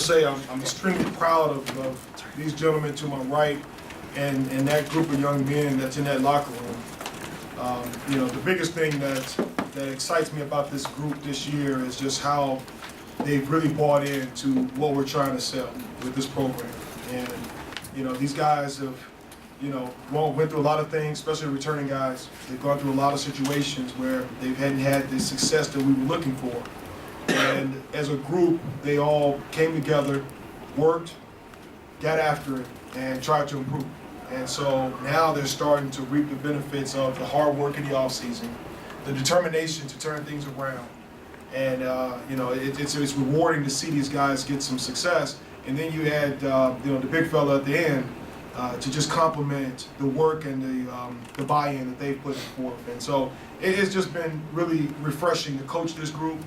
say I'm extremely proud of these gentlemen to my right and that group of young men that's in that locker room. The biggest thing that excites me about this group this year is just how they've really bought into what we're trying to sell with this program. And, these guys have, went through a lot of things, especially returning guys. They've gone through a lot of situations where they hadn't had the success that we were looking for. And as a group, they all came together, worked, got after it, and tried to improve. And so now they're starting to reap the benefits of the hard work in the offseason, the determination to turn things around. And, it's rewarding to see these guys get some success. And then you had, the big fella at the end to just complement the work and the buy-in that they've put forth. And so it's just been really refreshing to coach this group.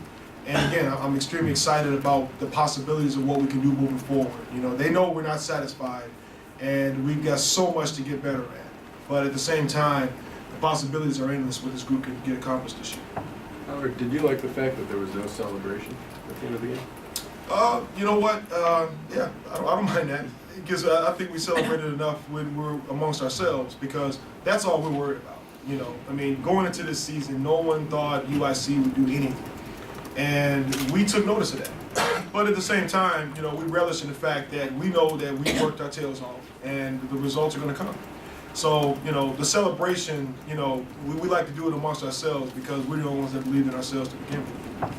And again, I'm extremely excited about the possibilities of what we can do moving forward. They know we're not satisfied, and we've got so much to get better at. But at the same time, the possibilities are endless what this group can get accomplished this year. Howard, did you like the fact that there was no celebration at the end of the game? You know what? Yeah, I don't mind that. Because I think we celebrated enough when we're amongst ourselves, because that's all we're worried about. Going into this season, no one thought UIC would do anything. And we took notice of that. But at the same time, we relish in the fact that we know that we worked our tails off and the results are going to come. So, the celebration, we like to do it amongst ourselves because we're the only ones that believe in ourselves to begin with.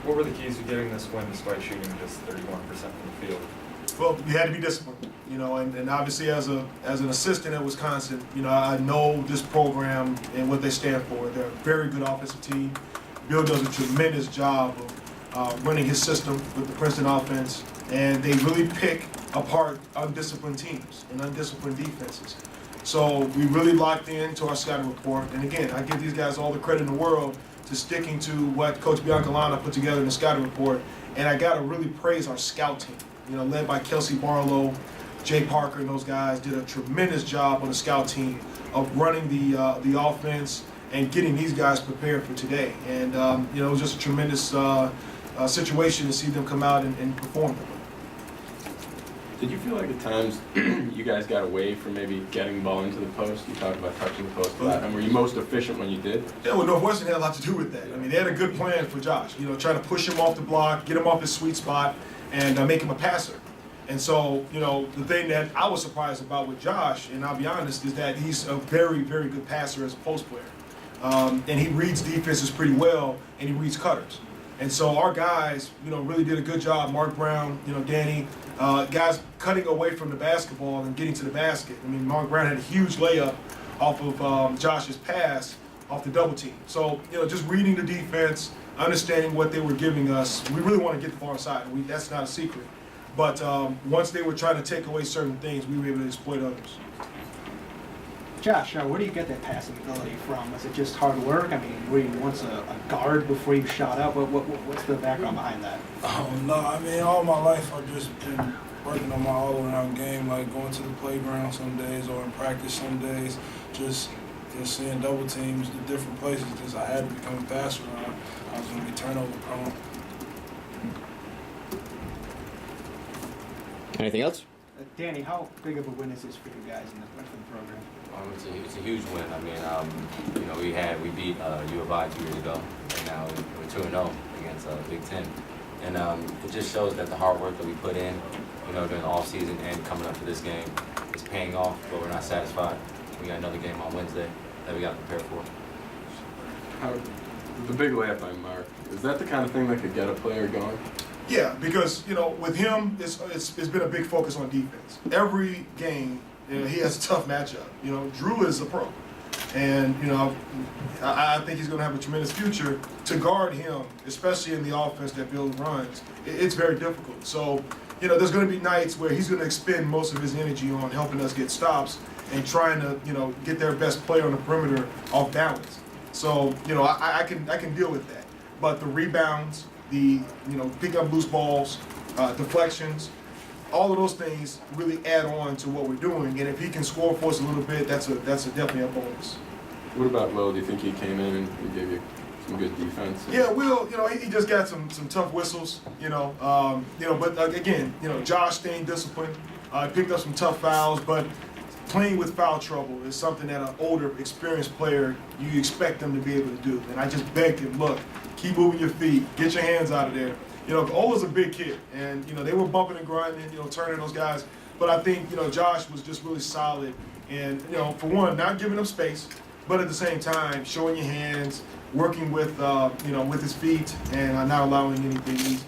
What were the keys to getting this win despite shooting just 31% from the field? Well, you had to be disciplined, and obviously as an assistant at Wisconsin, I know this program and what they stand for. They're a very good offensive team. Bill does a tremendous job of running his system with the Princeton offense, and they really pick apart undisciplined teams and undisciplined defenses. So we really locked into our scouting report, and again, I give these guys all the credit in the world to sticking to what Coach Biancalana put together in the scouting report, and I got to really praise our scout team. Led by Kelsey Barlow, Jay Parker, and those guys did a tremendous job on the scout team of running the offense and getting these guys prepared for today. And it was just a tremendous situation to see them come out and perform. Did you feel like at times you guys got away from maybe getting the ball into the post? You talked about touching the post a lot. And were you most efficient when you did? Yeah, well, Northwestern had a lot to do with that. They had a good plan for Josh, trying to push him off the block, get him off his sweet spot, and make him a passer. And so, the thing that I was surprised about with Josh, and I'll be honest, is that he's a very, very good passer as a post player. And he reads defenses pretty well, and he reads cutters. And so our guys, really did a good job. Mark Brown, Danny, guys cutting away from the basketball and getting to the basket. Mark Brown had a huge layup off of Josh's pass off the double team. So, just reading the defense, understanding what they were giving us. We really want to get the far side. That's not a secret. But once they were trying to take away certain things, we were able to exploit others. Josh, where do you get that passing ability from? Was it just hard work? Were you once a guard before you shot up? What's the background behind that? No, all my life I've just been working on my all-around game, like going to the playground some days or in practice some days, just seeing double teams in different places. Just I had to become a passer. I was going to be turnover prone. Anything else? Danny, how big of a win is this for you guys in the program? It's a huge win. We beat U of I 2 years ago, and now we're 2-0 against Big Ten. And it just shows that the hard work that we put in, during the off season and coming up to this game is paying off, but we're not satisfied. We got another game on Wednesday that we got to prepare for. Howard, the big layup by Mark, is that the kind of thing that could get a player going? Yeah, because, with him, it's been a big focus on defense. Every game, he has a tough matchup. Drew is a pro. And, I think he's going to have a tremendous future. To guard him, especially in the offense that Bill runs, it's very difficult. So, there's going to be nights where he's going to expend most of his energy on helping us get stops and trying to, get their best player on the perimeter off balance. So, I can deal with that. But the rebounds, the, pick up loose balls, deflections, all of those things really add on to what we're doing. And if he can score for us a little bit, that's definitely a bonus. What about Will? Do you think he came in and he gave you some good defense? Yeah, Will, he just got some tough whistles, but again, Josh staying disciplined, picked up some tough fouls, but playing with foul trouble is something that an older, experienced player, you expect them to be able to do. And I just begged him, look, keep moving your feet, get your hands out of there. Ola's a big kid, and, they were bumping and grinding, turning those guys. But I think, Josh was just really solid and, for one, not giving them space, but at the same time, showing your hands, working with, with his feet and not allowing anything easy.